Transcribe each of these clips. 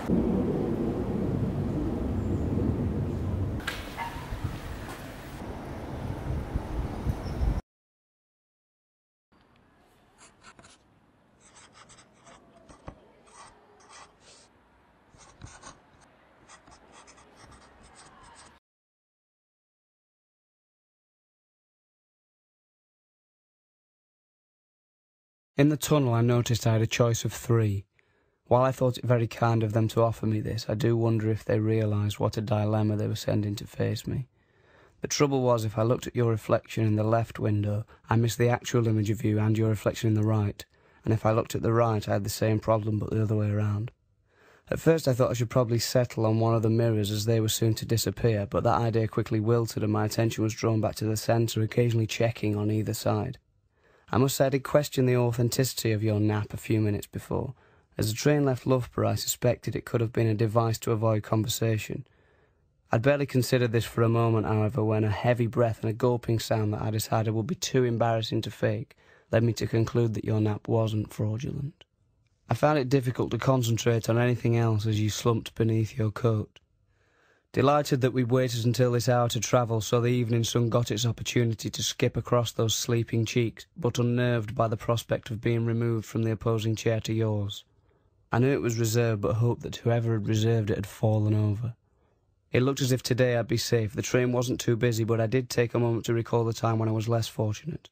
In the tunnel I noticed I had a choice of 3. While I thought it very kind of them to offer me this, I do wonder if they realised what a dilemma they were sending to face me. The trouble was, if I looked at your reflection in the left window, I missed the actual image of you and your reflection in the right, and if I looked at the right, I had the same problem but the other way around. At first I thought I should probably settle on one of the mirrors as they were soon to disappear, but that idea quickly wilted and my attention was drawn back to the centre, occasionally checking on either side. I must say I did question the authenticity of your nap a few minutes before. As the train left Loughborough, I suspected it could have been a device to avoid conversation. I'd barely considered this for a moment, however, when a heavy breath and a gulping sound that I decided would be too embarrassing to fake led me to conclude that your nap wasn't fraudulent. I found it difficult to concentrate on anything else as you slumped beneath your coat. Delighted that we'd waited until this hour to travel so the evening sun got its opportunity to skip across those sleeping cheeks, but unnerved by the prospect of being removed from the opposing chair to yours. I knew it was reserved, but hoped that whoever had reserved it had fallen over. It looked as if today I'd be safe. The train wasn't too busy, but I did take a moment to recall the time when I was less fortunate.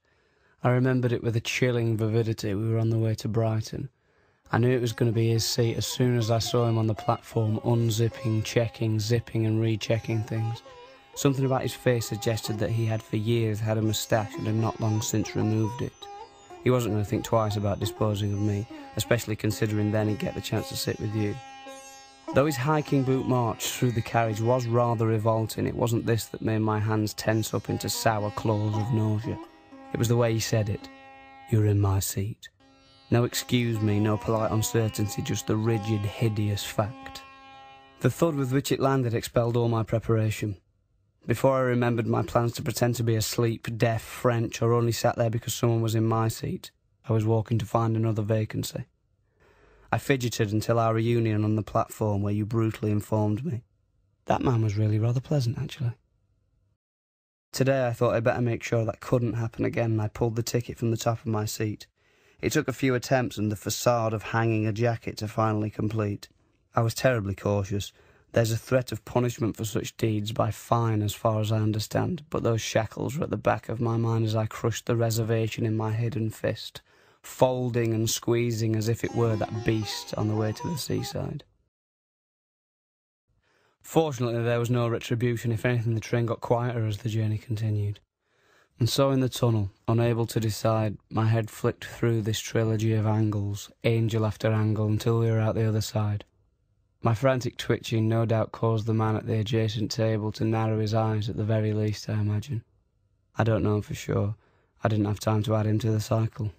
I remembered it with a chilling vividity. We were on the way to Brighton. I knew it was going to be his seat as soon as I saw him on the platform, unzipping, checking, zipping and rechecking things. Something about his face suggested that he had for years had a moustache and had not long since removed it. He wasn't going to think twice about disposing of me, especially considering then he'd get the chance to sit with you. Though his hiking boot march through the carriage was rather revolting, it wasn't this that made my hands tense up into sour claws of nausea. It was the way he said it. "You're in my seat." No excuse me, no polite uncertainty, just the rigid, hideous fact. The thud with which it landed expelled all my preparation. Before I remembered my plans to pretend to be asleep, deaf, French, or only sat there because someone was in my seat, I was walking to find another vacancy. I fidgeted until our reunion on the platform where you brutally informed me. That man was really rather pleasant, actually. Today I thought I'd better make sure that couldn't happen again, and I pulled the ticket from the top of my seat. It took a few attempts and the facade of hanging a jacket to finally complete. I was terribly cautious. There's a threat of punishment for such deeds by fine as far as I understand, but those shackles were at the back of my mind as I crushed the reservation in my hidden fist, folding and squeezing as if it were that beast on the way to the seaside. Fortunately, there was no retribution. If anything, the train got quieter as the journey continued. And so in the tunnel, unable to decide, my head flicked through this trilogy of angles, angel after angle, until we were out the other side. My frantic twitching no doubt caused the man at the adjacent table to narrow his eyes at the very least, I imagine. I don't know for sure. I didn't have time to add him to the cycle.